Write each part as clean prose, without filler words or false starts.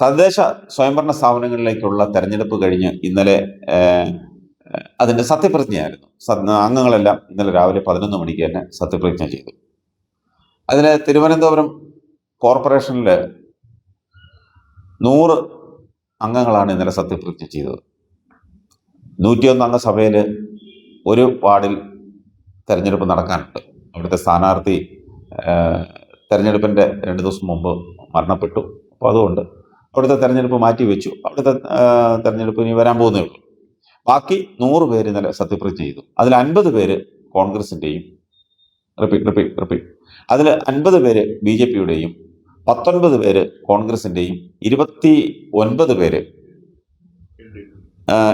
തദ്ദേശ സ്വയംഭരണ സ്ഥാപനങ്ങളിലേക്കുള്ള തെരഞ്ഞെടുപ്പ് കഴിഞ്ഞ് ഇന്നലെ അതിൻ്റെ സത്യപ്രതിജ്ഞയായിരുന്നു. അംഗങ്ങളെല്ലാം ഇന്നലെ രാവിലെ 11 മണിക്ക് തന്നെ സത്യപ്രതിജ്ഞ ചെയ്തു. അതിന് തിരുവനന്തപുരം കോർപ്പറേഷനിൽ 100 അംഗങ്ങളാണ് ഇന്നലെ സത്യപ്രതിജ്ഞ ചെയ്തത്. 101 അംഗ സഭയിൽ ഒരു വാർഡിൽ തെരഞ്ഞെടുപ്പ് നടക്കാനുണ്ട്. അവിടുത്തെ സ്ഥാനാർത്ഥി തെരഞ്ഞെടുപ്പിൻ്റെ 2 ദിവസം മുമ്പ് മരണപ്പെട്ടു. അപ്പോൾ അതുകൊണ്ട് അവിടുത്തെ തെരഞ്ഞെടുപ്പ് മാറ്റിവെച്ചു. അവിടുത്തെ തെരഞ്ഞെടുപ്പ് ഇനി വരാൻ പോകുന്നേ ഉള്ളൂ. ബാക്കി 100 പേര് ഇന്നലെ സത്യപ്രതിജ്ഞ ചെയ്തു. അതിൽ 50 പേര് കോൺഗ്രസിൻ്റെയും, അതിൽ 50 പേര് BJPയുടെയും, 19 പേര് കോൺഗ്രസിൻ്റെയും, 29 പേര്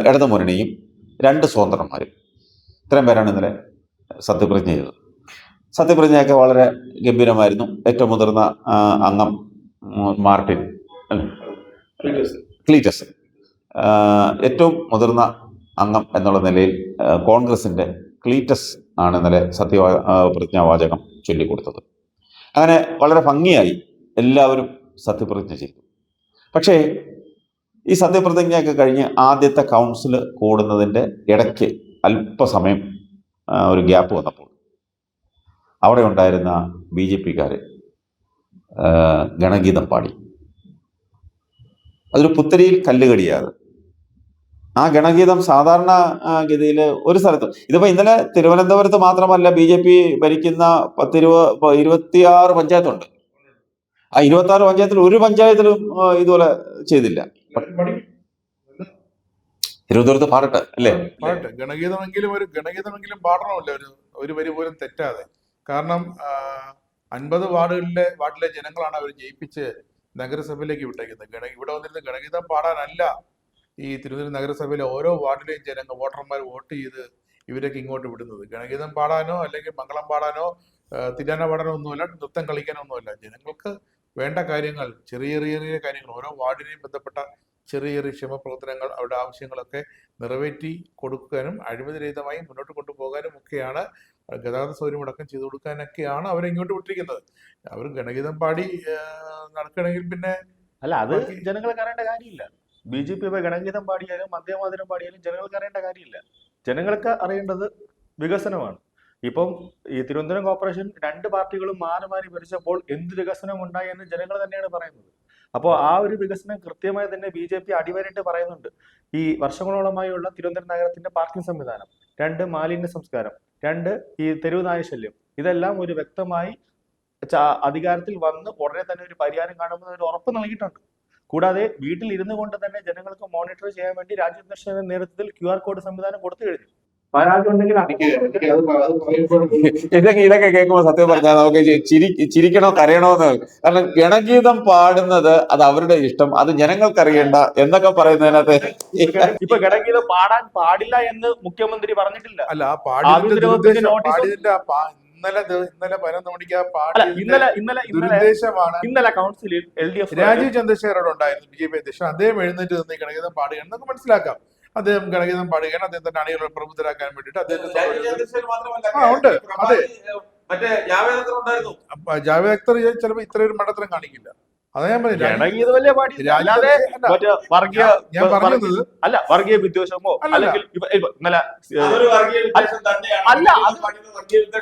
ഇടതുമുന്നണിയും, 2 സ്വതന്ത്രന്മാരും. ഇത്രയും പേരാണ് ഇന്നലെ സത്യപ്രതിജ്ഞ ചെയ്തത്. സത്യപ്രതിജ്ഞയൊക്കെ വളരെ ഗംഭീരമായിരുന്നു. ഏറ്റവും മുതിർന്ന അംഗം മാർട്ടിൻ ക്ലീറ്റസ്, ഏറ്റവും മുതിർന്ന അംഗം എന്നുള്ള നിലയിൽ കോൺഗ്രസിൻ്റെ ക്ലീറ്റസ് ആണ് ഇന്നലെ സത്യപ്രതിജ്ഞാവാചകം ചൊല്ലിക്കൊടുത്തത്. അങ്ങനെ വളരെ ഭംഗിയായി എല്ലാവരും സത്യപ്രതിജ്ഞ ചെയ്തു. പക്ഷേ ഈ സത്യപ്രതിജ്ഞയൊക്കെ കഴിഞ്ഞ് ആദ്യത്തെ കൗൺസിൽ കൂടുന്നതിൻ്റെ ഇടയ്ക്ക് അല്പസമയം ഒരു ഗ്യാപ്പ് വന്നപ്പോൾ അവിടെ ഉണ്ടായിരുന്ന BJPക്കാർ ഗണഗീതം പാടി. അതൊരു പുത്തരിയിൽ കല്ലുകടിയാണ്. ആ ഗണഗീതം സാധാരണ ഗതിയിൽ ഒരു സ്ഥലത്തും, ഇതിപ്പോൾ ഇന്നലെ തിരുവനന്തപുരത്ത് മാത്രമല്ല BJP ഭരിക്കുന്ന 26 പഞ്ചായത്തുണ്ട്. ആ 26 പഞ്ചായത്തിൽ ഒരു പഞ്ചായത്തിലും ഇതുപോലെ ചെയ്തില്ല. തിരുവനന്തപുരത്ത് പാടട്ടെ അല്ലേ, പാടട്ടെ. ഗണഗീതമെങ്കിലും പാടണമല്ലോ, ഒരു വരി പോലും തെറ്റാതെ. കാരണം 50 വാർഡിലെ ജനങ്ങളാണ് അവർ ജയിപ്പിച്ച് നഗരസഭയിലേക്ക് വിട്ടേക്കുന്നത്. ഇവിടെ വന്നിരുന്ന ഗണഗീതം പാടാനല്ല ഈ തിരുവനന്തപുരം നഗരസഭയിലെ ഓരോ വാർഡിലെയും വോട്ടർമാർ വോട്ട് ചെയ്ത് ഇവരൊക്കെ ഇങ്ങോട്ട് വിടുന്നത്. ഗണഗീതം പാടാനോ അല്ലെങ്കിൽ മംഗളം പാടാനോ തില്ലാന പാടാനോ ഒന്നുമല്ല, നൃത്തം കളിക്കാനോ ഒന്നുമല്ല. ജനങ്ങൾക്ക് വേണ്ട കാര്യങ്ങൾ, ചെറിയ ചെറിയ കാര്യങ്ങൾ, ഓരോ വാർഡിനെയും ബന്ധപ്പെട്ട ചെറിയ ക്ഷേമപ്രവർത്തനങ്ങൾ, അവരുടെ ആവശ്യങ്ങളൊക്കെ നിറവേറ്റി കൊടുക്കാനും അഴിമതിരഹിതമായി മുന്നോട്ട് കൊണ്ടുപോകാനും ഒക്കെയാണ്, ഗതാഗത സൗകര്യം അടക്കം ചെയ്തു കൊടുക്കാനൊക്കെയാണ് അവരെ ഇങ്ങോട്ട് വിട്ടിരിക്കുന്നത്. അവർ ഗണഗീതം പാടി നടക്കണമെങ്കിൽ പിന്നെ അല്ല, അത് ജനങ്ങൾക്ക് അറിയേണ്ട കാര്യമില്ല. BJP ഗണഗീതം പാടിയാലും മദ്യമാതിരം പാടിയാലും ജനങ്ങൾക്ക് അറിയേണ്ട കാര്യമില്ല. ജനങ്ങൾക്ക് അറിയേണ്ടത് വികസനമാണ്. ഇപ്പം ഈ തിരുവനന്തപുരം കോർപ്പറേഷൻ 2 പാർട്ടികളും മാറി ഭരിച്ചപ്പോൾ എന്ത് വികസനം ഉണ്ടായി എന്ന് ജനങ്ങൾ തന്നെയാണ് പറയുന്നത്. അപ്പോൾ ആ ഒരു വികസനം കൃത്യമായി തന്നെ BJP അടിവരയിട്ട് പറയുന്നുണ്ട്. ഈ വർഷങ്ങളോളമായുള്ള തിരുവനന്തപുരം നഗരത്തിന്റെ പാർക്കിംഗ് സംവിധാനം, 2 മാലിന്യ സംസ്കാരം, 2 ഈ തെരുവ് നായ ശല്യം, ഇതെല്ലാം ഒരു വ്യക്തമായി അധികാരത്തിൽ വന്ന് ഉടനെ തന്നെ ഒരു പരിഹാരം കാണുമെന്ന് ഒരു ഉറപ്പ് നൽകിയിട്ടുണ്ട്. കൂടാതെ വീട്ടിൽ ഇരുന്നു കൊണ്ട് തന്നെ ജനങ്ങൾക്ക് മോണിറ്റർ ചെയ്യാൻ വേണ്ടി രാജ്യത്തെ നേതൃത്വത്തിൽ QR കോഡ് സംവിധാനം കൊടുത്തു കഴിഞ്ഞു. ഇതൊക്കെ കേൾക്കുമ്പോൾ സത്യം പറഞ്ഞാൽ നമുക്ക് ചിരിക്കണോ കരയണോന്ന്. കാരണം ഗണഗീതം പാടുന്നത് അത് അവരുടെ ഇഷ്ടം, അത് ജനങ്ങൾക്കറിയണ്ട എന്നൊക്കെ പറയുന്നതിനകത്ത് ഇപ്പൊ ഗണഗീതം പാടാൻ പാടില്ല എന്ന് മുഖ്യമന്ത്രി പറഞ്ഞിട്ടില്ല. അല്ല, ഇന്നലെ കൗൺസിലിൽ LDF രാജീവ് ചന്ദ്രശേഖരോട് ഉണ്ടായിരുന്നു BJP അധ്യക്ഷൻ. അദ്ദേഹം എഴുന്നേറ്റ് നിന്ന് ഗണഗീതം പാടുക എന്നൊക്കെ മനസ്സിലാക്കാം. അദ്ദേഹം ഗണഗീതം പാടുകയാണ്, അദ്ദേഹം തന്നെ അണികളെ പ്രബുദ്ധരാക്കാൻ വേണ്ടിയിട്ട് ഉണ്ട്. അതെ, ജാവേദ് അക്തർ ചിലപ്പോൾ ഇത്രയൊരു മണ്ടത്തരം കാണിക്കില്ല. അതാ ഞാൻ പറഞ്ഞത്. അല്ല, വർഗീയ വിദ്വേഷമോ അല്ലെങ്കിൽ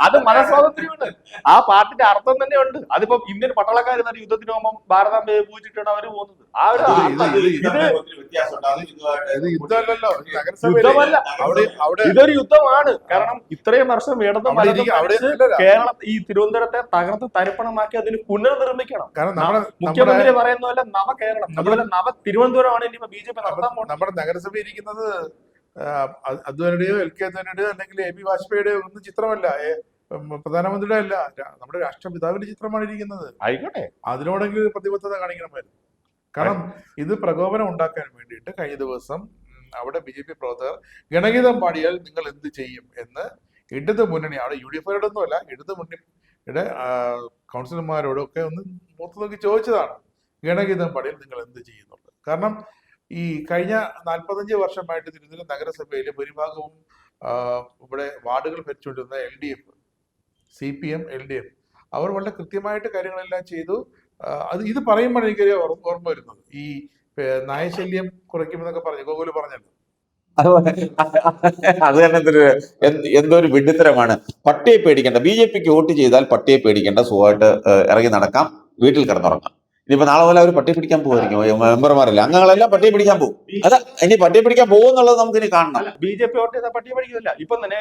അത് മതസ്വാതന്ത്ര്യമുണ്ട്. ആ പാട്ടിന്റെ അർത്ഥം തന്നെ ഉണ്ട്. അതിപ്പോ ഇന്ത്യൻ പട്ടാളക്കാർ തന്നെ യുദ്ധത്തിന് പോകുമ്പോൾ ഭാരതാംബയെ പൂജിച്ചിട്ടാണ് അവര് പോകുന്നത്. ആ ഒരു യുദ്ധമല്ല, ഇതൊരു യുദ്ധമാണ്. കാരണം ഇത്രയും വർഷം കേരളം ഈ തിരുവനന്തപുരത്തെ തകർത്ത് തരിപ്പണമാക്കി അതിന് പുനർനിർമ്മിക്കണം. മുഖ്യമന്ത്രി പറയുന്ന പോലെ നവകേരളം, നവ തിരുവനന്തപുരമാണ് ഇനി BJP നടത്താൻ പോകുന്നത്. നമ്മുടെ നഗരസഭ ഇരിക്കുന്നത് അദ്വാനിയുടെയോ LK അദ്വാനിയുടെയോ അല്ലെങ്കിൽ AB വാജ്പേയിയുടെയോ ഒന്നും ചിത്രമല്ല, പ്രധാനമന്ത്രിയുടെ അല്ല, നമ്മുടെ രാഷ്ട്രപിതാവിന്റെ ചിത്രമാണ് ഇരിക്കുന്നത്. ആയിക്കോട്ടെ, അതിനോടെങ്കിലും പ്രതിബദ്ധത കാണിക്കണമായിരുന്നു. കാരണം ഇത് പ്രകോപനം ഉണ്ടാക്കാൻ വേണ്ടിയിട്ട് കഴിഞ്ഞ ദിവസം അവിടെ BJP പ്രവർത്തകർ ഗണഗീതം പാടിയാൽ നിങ്ങൾ എന്ത് ചെയ്യും എന്ന് ഇടത് മുന്നണി, അവിടെ UDF-കാരോടൊന്നുമല്ല, ഇടത് മുന്നണിയുടെ കൗൺസിലർമാരോടൊക്കെ ഒന്ന് മൂത്ത് നോക്കി ചോദിച്ചതാണ്, ഗണഗീതം പാടിയാൽ നിങ്ങൾ എന്ത് ചെയ്യുന്നുള്ളത്. കാരണം ഈ കഴിഞ്ഞ 45 വർഷമായിട്ട് തിരുവനന്തപുരം നഗരസഭയിലെ ഭൂരിഭാഗവും ഇവിടെ വാർഡുകൾ ഭരിച്ചുകൊണ്ടിരുന്ന LDF, CPM, LDF അവർ വളരെ കൃത്യമായിട്ട് കാര്യങ്ങളെല്ലാം ചെയ്തു. അത് ഇത് പറയുമ്പോൾ എനിക്കൊരു ഓർമ്മ വരുന്നത് ഈ നായശല്യം കുറയ്ക്കുമെന്നൊക്കെ പറഞ്ഞു ഗോകുല് പറഞ്ഞല്ലോ. അത് തന്നെ എന്തോ ഒരു വിഡ്ഢിത്തരമാണ്. പട്ടിയെ പേടിക്കേണ്ട, BJPക്ക് വോട്ട് ചെയ്താൽ പട്ടിയെ പേടിക്കേണ്ട, സുഖമായിട്ട് ഇറങ്ങി നടക്കാം, വീട്ടിൽ കിടന്നുറങ്ങാം. ഇനിയിപ്പോ നാളെ പോലെ അവർ പട്ടിയെ പിടിക്കാൻ പോകുമായിരിക്കും, മെമ്പർമാരല്ല, അംഗങ്ങളെല്ലാം പട്ടിയെ പിടിക്കാൻ പോകും. അതാ ഇനി പട്ടിയെ പിടിക്കാൻ പോകുന്നുള്ളത് നമുക്ക് ഇനി കാണണം. BJP വോട്ട് ചെയ്താൽ പട്ടിയെ പിടിക്കുന്നില്ല. ഇപ്പം തന്നെ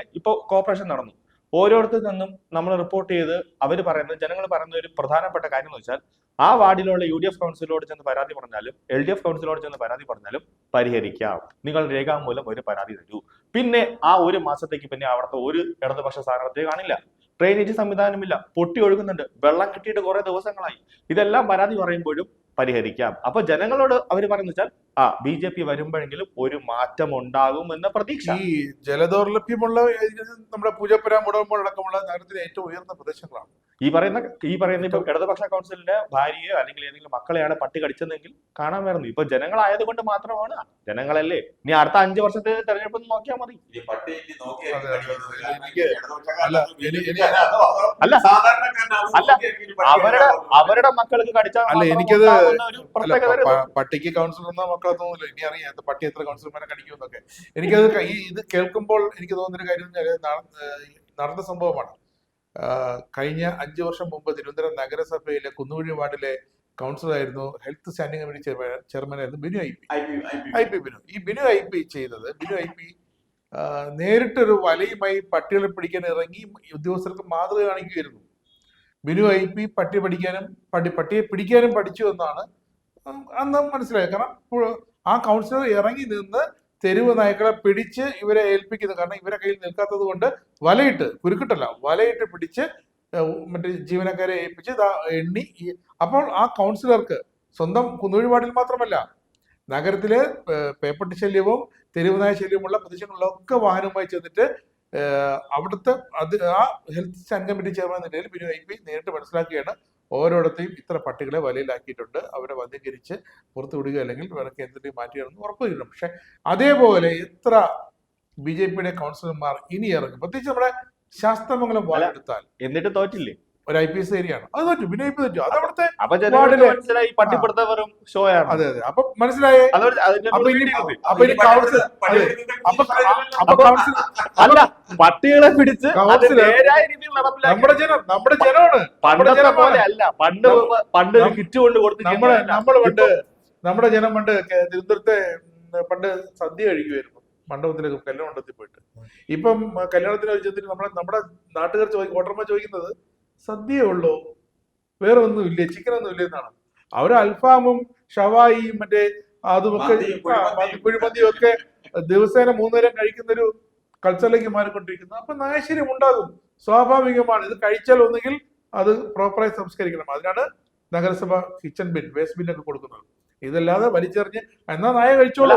കോർപ്പറേഷൻ നടന്നു, ഓരോരുത്തർ നിന്നും നമ്മൾ റിപ്പോർട്ട് ചെയ്ത് അവർ പറയുന്നത്, ജനങ്ങൾ പറയുന്ന ഒരു പ്രധാനപ്പെട്ട കാര്യം എന്ന് വെച്ചാൽ ആ വാർഡിലുള്ള UDF കൗൺസിലോട് ചെന്ന് പരാതി പറഞ്ഞാലും LDF കൗൺസിലോട് ചെന്ന് പരാതി പറഞ്ഞാലും പരിഹരിക്കാം, നിങ്ങൾ രേഖാമൂലം ഒരു പരാതി തരൂ. പിന്നെ ആ ഒരു മാസത്തേക്ക് പിന്നെ അവിടുത്തെ ഒരു ഇടതുപക്ഷ സ്ഥാനാർത്ഥിയെ കാണില്ല. ഡ്രെയിനേജ് സംവിധാനമില്ല, പൊട്ടി ഒഴുകുന്നുണ്ട്, വെള്ളം കിട്ടിയിട്ട് കുറെ ദിവസങ്ങളായി. ഇതെല്ലാം പരാതി പറയുമ്പോഴും പരിഹരിക്കാം. അപ്പൊ ജനങ്ങളോട് അവർ പറയുന്ന വെച്ചാൽ BJP വരുമ്പോഴെങ്കിലും ഒരു മാറ്റം ഉണ്ടാകും എന്ന പ്രതീക്ഷ. ഈ ജലദൗർലഭ്യമുള്ള നമ്മുടെ പൂജപ്പുര, മുടമ്പുഴ അടക്കമുള്ള നഗരത്തിലെ ഏറ്റവും ഉയർന്ന പ്രദേശങ്ങളാണ് ഈ പറയുന്ന ഇപ്പൊ ഇടതുപക്ഷ കൗൺസിലിന്റെ ഭാര്യയോ അല്ലെങ്കിൽ ഏതെങ്കിലും മക്കളെയാണ് പട്ടി കടിച്ചതെങ്കിൽ കാണാൻ വരുന്നു. ഇപ്പൊ ജനങ്ങളായത് കൊണ്ട് മാത്രമാണ്. ജനങ്ങളല്ലേ, ഇനി അടുത്ത 5 വർഷത്തെ തെരഞ്ഞെടുപ്പ് നോക്കിയാൽ മതി. അവരുടെ മക്കൾക്ക് കടിച്ചാൽ അല്ല എനിക്കത് ഒരു പ്രത്യേകത. പട്ടിക്ക് കൗൺസിലർ എന്ന മക്കളൊന്നുമില്ല, ഇനി അറിയാം പട്ടി എത്ര കൗൺസിലർമാരെ കടിക്കുമെന്നൊക്കെ. എനിക്കത് ഇത് കേൾക്കുമ്പോൾ എനിക്ക് തോന്നുന്നൊരു കാര്യം നടന്ന സംഭവമാണ്. കഴിഞ്ഞ 5 വർഷം മുമ്പ് തിരുവനന്തപുരം നഗരസഭയിലെ കുന്നുകുഴി വാർഡിലെ കൗൺസിലറായിരുന്നു, ഹെൽത്ത് സ്റ്റാൻഡിംഗ് കമ്മിറ്റി ചെയർമാനായിരുന്നു ബിനു ഐ പി. ഈ ബിനു ഐ പി നേരിട്ടൊരു വലയുമായി പട്ടികളെ പിടിക്കാൻ ഇറങ്ങി ഉദ്യോഗസ്ഥർക്ക് മാതൃക കാണിക്കുകയായിരുന്നു. ബിനു ഐ പി പട്ടിയെ പിടിക്കാനും പഠിച്ചു എന്നാണ് അന്ന് മനസ്സിലായത്. കാരണം ആ കൗൺസിലർ ഇറങ്ങി നിന്ന് തെരുവ് നായ്ക്കളെ പിടിച്ച് ഇവരെ ഏൽപ്പിക്കുന്നത്. കാരണം ഇവരെ കയ്യിൽ നിൽക്കാത്തത് കൊണ്ട് വലയിട്ട് പിടിച്ച് മറ്റേ ജീവനക്കാരെ ഏൽപ്പിച്ച് എണ്ണി. അപ്പോൾ ആ കൗൺസിലർക്ക് സ്വന്തം കുന്നുകുഴി വാർഡിൽ മാത്രമല്ല നഗരത്തിലെ പേപ്പട്ടി ശല്യവും തെരുവ് നായ ശല്യവുമുള്ള പ്രദേശങ്ങളിലൊക്കെ വാഹനവുമായി ചെന്നിട്ട് അവിടുത്തെ ആ ഹെൽത്ത് സ്റ്റാൻഡിംഗ് കമ്മിറ്റി ചെയർമാൻ നിലയിൽ ബിനു ഐ പി നേരിട്ട് മനസ്സിലാക്കുകയാണ്, ഓരോടത്തെയും ഇത്ര പട്ടികളെ വലയിലാക്കിയിട്ടുണ്ട്, അവരെ വന്ധീകരിച്ച് പുറത്തു വിടുക അല്ലെങ്കിൽ വേറെ കേന്ദ്രത്തിൽ മാറ്റുകയാണെന്ന് ഉറപ്പ് കിട്ടും. പക്ഷെ അതേപോലെ എത്ര BJPയുടെ കൗൺസിലർമാർ ഇനി ഇറങ്ങും? പ്രത്യേകിച്ച് നമ്മുടെ ശാസ്തമംഗലം വാർഡ് എടുത്താൽ എന്നിട്ട് തോറ്റില്ലേ, ഒരു IPS ഏരിയയാണ്, അത് തോറ്റു, ബിനു ഐ പി തോറ്റു. അത് അവിടുത്തെ മനസ്സിലായി പട്ടിപ്പെടുത്തവരും ഷോ ആണ്. അതെ അപ്പൊ മനസ്സിലായേ. അല്ല, പട്ടികളെ പിടിച്ച് നമ്മുടെ ജനമാണ്. പണ്ടത്തെ പോലെ അല്ല, പണ്ട് കിറ്റ് കൊണ്ട് കൊടുത്ത് നമ്മുടെ ജനം പണ്ട് തിരുവനന്തപുരത്തെ പണ്ട് സദ്യ കഴിക്കുമായിരുന്നു മണ്ഡപത്തിലേക്ക്, കല്യാണ മണ്ഡപത്തിൽ പോയിട്ട്. ഇപ്പം കല്യാണത്തിന് ചെന്നിട്ട് നമ്മുടെ നാട്ടുകാർ വോട്ടർമാർ ചോദിക്കുന്നത് സദ്യയേ ഉള്ളൂ, വേറെ ഒന്നും ഇല്ലേ, ചിക്കനൊന്നും ഇല്ലേ എന്നാണ്. അവർ അൽഫാമും ഷവായിയും മറ്റേ അതുമൊക്കെ കുഴിമന്തിയും ഒക്കെ ദിവസേന 3 നേരം കഴിക്കുന്നൊരു കൾച്ചറിലേക്ക് മാറിക്കൊണ്ടിരിക്കുന്നു. അപ്പൊ നായശല്യം ഉണ്ടാകും, സ്വാഭാവികമാണ്. ഇത് കഴിച്ചാൽ ഒന്നുകിൽ അത് പ്രോപ്പറായി സംസ്കരിക്കണം. അതിനാണ് നഗരസഭ കിച്ചൺ ബിൻ, വേസ്റ്റ് ബിൻ ഒക്കെ കൊടുക്കുന്നത്. ഇതല്ലാതെ വലിച്ചെറിഞ്ഞ് എന്നാ നായ കഴിച്ചോളൂ,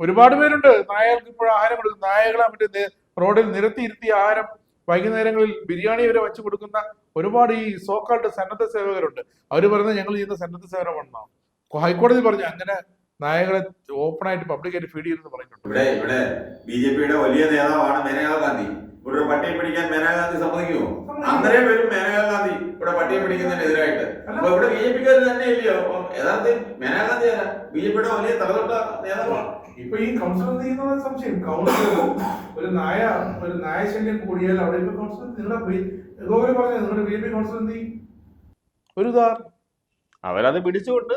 ഒരുപാട് പേരുണ്ട് നായകൾക്ക് ഇപ്പോഴും ആഹാരം കൊടുക്കും. നായകളെ മറ്റേ റോഡിൽ നിരത്തി ആഹാരം, വൈകുന്നേരങ്ങളിൽ ബിരിയാണി വരെ വെച്ച് കൊടുക്കുന്ന ഒരുപാട് ഈ സോക്കാൾഡ് സന്നദ്ധ സേവകരുണ്ട്. അവർ പറയുന്നത് ഞങ്ങൾ ചെയ്യുന്ന സന്നദ്ധ സേവനമാണെന്നാണ്. ഹൈക്കോടതി പറഞ്ഞു അങ്ങനെ നായകളെ ഓപ്പണായിട്ട് പബ്ലിക്കായിട്ട് ഫീഡ് ചെയ്യുമെന്ന് പറഞ്ഞിട്ടുണ്ട്. ഇവിടെ BJPയുടെ വലിയ നേതാവാണ് മേനകാ ഗാന്ധി. ഇവിടെ ഒരു പട്ടിയെ പിടിക്കാൻ മേനകാ ഗാന്ധി സമ്മതിക്കുമോ? അന്നേരം വരും മേനകാ ഗാന്ധി ഇവിടെ പട്ടിയെ പിടിക്കുന്നതിനെതിരായിട്ട്. അപ്പൊ ഇവിടെ BJPക്കാർ തന്നെ ഇല്ലയോ യഥാർത്ഥത്തിൽ? മേനകാ ഗാന്ധി ആരാ? BJPയുടെ വലിയ തലതൊട്ട നേതാവാണ്. ഇപ്പൊ ഈ കൗൺസിലർ ചെയ്യുന്ന സംശയം, കൗൺസിലർ ഒരു നായശല്യം കൂടിയാൽ അവിടെ ഇപ്പൊ കൗൺസിലർ നിങ്ങളുടെ പറഞ്ഞ നിങ്ങളുടെ BJP കൗൺസിലർ എന്ത് ചെയ്യും? ഒരു ഉദാഹരണം, അവരത് പിടിച്ചുകൊണ്ട്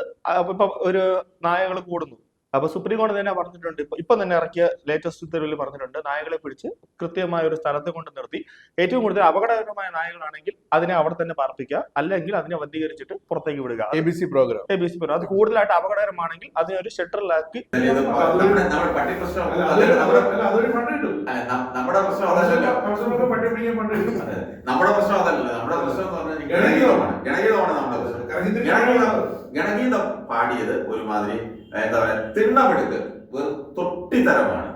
ഇപ്പൊ ഒരു നായകൾ കൂടുന്നു. അപ്പൊ സുപ്രീം കോടതി തന്നെ പറഞ്ഞിട്ടുണ്ട്, ഇപ്പൊ തന്നെ ഇറക്കിയ ലേറ്റസ്റ്റ് ഉത്തരവിൽ പറഞ്ഞിട്ടുണ്ട്, നായകളെ പിടിച്ച് കൃത്യമായ ഒരു സ്ഥലത്ത് കൊണ്ട് നിർത്തി ഏറ്റവും കൂടുതൽ അപകടകരമായ നായകളാണെങ്കിൽ അതിനെ അവിടെ തന്നെ പാർപ്പിക്കുക, അല്ലെങ്കിൽ അതിനെ വന്ധീകരിച്ചിട്ട് പുറത്തേക്ക് വിടുക. ABC programme. അത് കൂടുതലായിട്ട് അപകടകരമാണെങ്കിൽ അതിനെ ഒരു ഷെൽട്ടറിലാക്കി. നമ്മുടെ പ്രശ്നം അതല്ലല്ലോ, നമ്മുടെ പ്രശ്നം ഗണഗീതം പാടിയത് ഒരുമാതിരി എന്താ പറയാ തിണ്ണമെടുക്ക് തൊട്ടിത്തരമാണ്.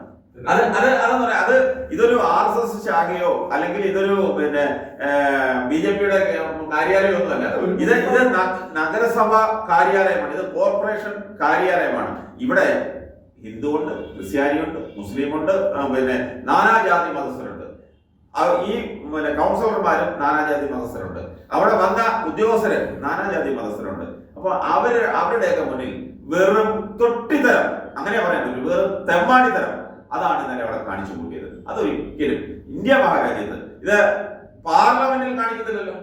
അത് ഇതൊരു RSS ശാഖയോ അല്ലെങ്കിൽ ഇതൊരു പിന്നെ BJPയുടെ കാര്യാലയം ഒന്നുമല്ല. ഇത് നഗരസഭ കാര്യാലയമാണ്, ഇത് കോർപ്പറേഷൻ കാര്യാലയമാണ്. ഇവിടെ ഹിന്ദുവുണ്ട്, ക്രിസ്ത്യാനിയുണ്ട്, മുസ്ലിമുണ്ട്, പിന്നെ നാനാജാതി മതസ്ഥരുണ്ട്. ഈ കൗൺസിലർമാരും നാനാജാതി മതസ്ഥരുണ്ട്, അവിടെ വന്ന ഉദ്യോഗസ്ഥര് നാനാജാതി മതസ്ഥരുണ്ട്. അപ്പൊ അവരുടെയൊക്കെ മുന്നിൽ വെറും തൊട്ടിത്തരം, അങ്ങനെ പറയാൻ പറ്റും, വെറും തെമ്മാടിത്തരം, അതാണ് ഇന്നലെ അവിടെ കാണിച്ചു കൂട്ടിയത്. അതൊരിക്കലും ഇന്ത്യ മഹാരാജ്യത്ത് ഇത് പാർലമെന്റിൽ കാണിക്കുന്നില്ലല്ലോ.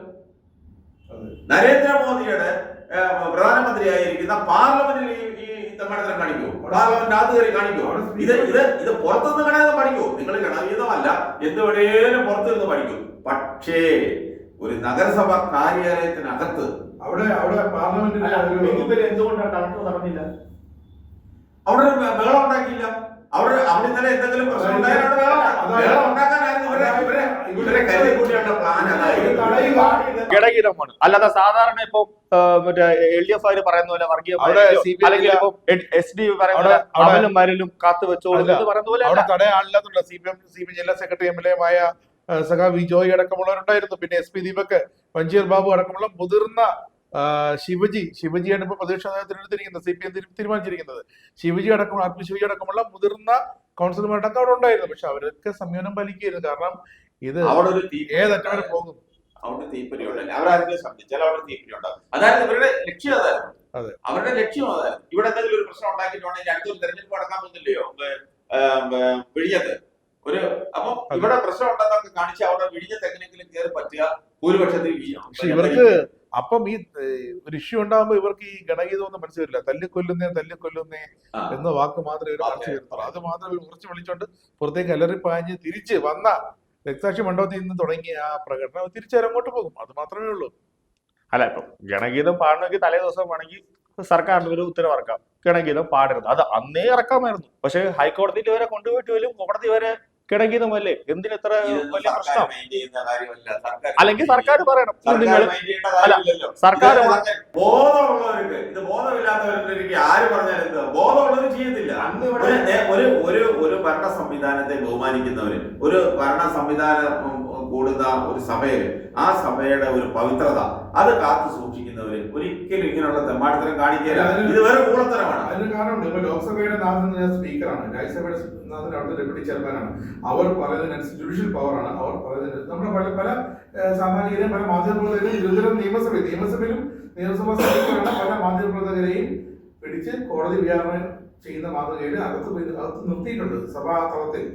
നരേന്ദ്രമോദിയുടെ പ്രധാനമന്ത്രിയായിരിക്കുന്ന പാർലമെന്റിൽ ഈ തെമ്മാടിത്തരം കാണിക്കുമോ? പാർലമെന്റിനകത്ത് കയറി കാണിക്കുമോ? ഇത് പുറത്തുനിന്ന് ഗണഗീതം പഠിക്കൂ. നിങ്ങൾ ഗണഗീതമല്ല എന്തുവേണേലും പുറത്തുനിന്ന് പഠിക്കൂ. പക്ഷേ ഒരു നഗരസഭ കാര്യാലയത്തിനകത്ത് അവിടെ പാർലമെന്റിൽ എന്തുകൊണ്ടാണ് കളക്ടർ നടന്നില്ല? അവിടെ ഒരു ബഹളം ഉണ്ടാക്കിയില്ല. അവിടെ ഇന്നലെ എന്തെങ്കിലും പ്രശ്നം ഉണ്ടായാലും ബഹളം ഉണ്ടാക്കാനായിരുന്നു ഇവരെ കരുതി കൂട്ടിയുള്ള പ്ലാൻ. ഗണഗീതമാണ്, അല്ലാതെ സാധാരണ ഇപ്പൊ മറ്റേ LDF പറയുന്ന പോലെ വർഗീയ അല്ലെങ്കിൽ ഇപ്പൊ SD പറയുന്ന അവലും മരലും കാത്തു വെച്ചോളൂ എന്ന് പറയുന്ന പോലെ അവിടെ തടയാനില്ലെന്നുള്ള CPM ജില്ലാ സെക്രട്ടറി MLA മായ സഖാ വി ജോയ് അടക്കമുള്ളവരുണ്ടായിരുന്നു. പിന്നെ SP ദീപക്, പഞ്ചീർ ബാബു അടക്കമുള്ള മുതിർന്ന ശിവജിയാണ് ഇപ്പൊ പ്രതിപക്ഷ തിരഞ്ഞെടുത്തിരിക്കുന്നത്, CPM തീരുമാനിച്ചിരിക്കുന്നത്. ശിവജി അടക്കമുള്ള മുതിർന്ന കൗൺസിലർമാരടക്കം അവിടെ ഉണ്ടായിരുന്നു. പക്ഷെ അവരൊക്കെ സംയമനം പാലിക്കുകയായിരുന്നു. കാരണം ഇത് ഏതറ്റം വരെ പോകും. അവിടെ തീപ്പൊരി ഉണ്ടല്ലോ, അവരാരെങ്കിലും ശ്രദ്ധിച്ചാൽ അവിടെ തീപ്പൊരി ഉണ്ടാകും. അതായത് ഇവരുടെ ലക്ഷ്യം അതായിരുന്നു. അവരുടെ ലക്ഷ്യം അതായിരുന്നു. ഇവിടെ എന്തെങ്കിലും ഒരു പ്രശ്നം ഉണ്ടാക്കിയിട്ടുണ്ടെങ്കിൽ അടുത്തൊരു തെരഞ്ഞെടുപ്പ് നടക്കാൻ പോകുന്നില്ലയോ വിഴിഞ്ഞത്ത് ഒരു. അപ്പൊ ഇവിടെ പ്രശ്നം ഉണ്ടെന്നൊക്കെ കാണിച്ച് അവിടെ വിഴിഞ്ഞത്ത് എങ്ങനെയെങ്കിലും കയറി പറ്റുക, ഭൂരിപക്ഷത്തിൽ പക്ഷെ ഇവർക്ക് അപ്പം ഈ ഒരു ഇഷ്യൂ ഉണ്ടാകുമ്പോ ഇവർക്ക് ഈ ഗണഗീതം ഒന്നും മനസ്സിലില്ല. തല്ലിക്കൊല്ലുന്നേ എന്ന വാക്ക് മാത്രമേ ഇവർ കാണിച്ചു വരുന്നുള്ളൂ. അത് മാത്രമേ ഇവർ ഉറച്ചു വിളിച്ചോണ്ട് പുറത്തേക്ക് അലറിപ്പാഞ്ഞ് തിരിച്ച് വന്ന രക്താക്ഷി മണ്ഡപത്തിൽ നിന്ന് തുടങ്ങിയ ആ പ്രകടനം തിരിച്ചങ്ങോട്ട് പോകും. അത് മാത്രമേ ഉള്ളൂ. അല്ല, ഇപ്പം ഗണഗീതം പാടണമെങ്കിൽ തലേ ദിവസം വേണമെങ്കിൽ സർക്കാരിന് ഒരു ഉത്തരവിറക്കാം, ഗണഗീതം പാടരുത്. അത് അന്നേ ഇറക്കാമായിരുന്നു. പക്ഷെ ഹൈക്കോടതിയിൽ വരെ കൊണ്ടുപോയിട്ട് വരും, കോടതി വരെ ഗണഗീതമല്ലേ, എന്തിനെത്ര വലിയ പ്രശ്നം? അല്ലെങ്കിൽ സർക്കാർ പറയണം, നിങ്ങൾ സർക്കാർ ബോധമുള്ളവർക്ക് ഇത് ബോധമില്ലാത്തവർക്ക് ആര് പറഞ്ഞാലും ബോധമുള്ളവർ ചെയ്യത്തില്ല. ഒരു ഭരണ സംവിധാനത്തെ ബഹുമാനിക്കുന്നവര്, ഒരു ഭരണ സംവിധാനം കൂടുന്ന ഒരു സഭയില് ആ സഭയുടെ ഒരു പവിത്രത അത് കാത്തു സൂക്ഷിക്കുന്നവര് ഒരിക്കലും ഇങ്ങനെയുള്ള തെമ്മാടിത്തരം കാണിക്കില്ല. ഇത് വേറെ കൂടത്തരമാണ്. അതിന് കാരണമുണ്ട്. ഇപ്പൊ ലോക്സഭയുടെ നാഥൻ സ്പീക്കറാണ്, രാജ്യസഭയുടെ നാഥൻ അവിടുത്തെ ഡെപ്യൂട്ടി ചെയർമാനാണ്. അവർ പറയുന്നതിനനുസരിച്ച് ജുഡീഷ്യൽ പവറാണ്. അവർ പറയുന്നതിന് നമ്മുടെ പല സാമാജികരെയും പല മാധ്യമപ്രവർത്തകരെയും തിരുവനന്തപുരം നിയമസഭയിലും നിയമസഭാ സ്പീക്കറാണ് പല മാധ്യമപ്രവർത്തകരെയും പിടിച്ച് കോടതി വിചാരണ ചെയ്യുന്ന മാതൃകയിൽ അകത്ത് നിർത്തിയിട്ടുണ്ട് സഭാ തലത്തിൽ.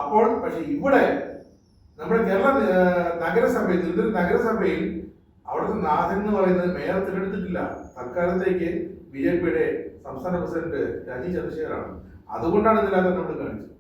അപ്പോൾ പക്ഷെ ഇവിടെ നമ്മുടെ കേരള നഗരസഭയിൽ തിരുവനന്തപുരം നഗരസഭയിൽ അവിടുത്തെ നാഥൻ എന്ന് പറയുന്നത് മേയർ തിരഞ്ഞെടുത്തിട്ടില്ല. തൽക്കാലത്തേക്ക് BJP യുടെ സംസ്ഥാന പ്രസിഡന്റ് രാജീവ് ചന്ദ്രശേഖറാണ്. അതുകൊണ്ടാണ് ഇതിനകത്ത് നമ്മൾ കാണിച്ചത്.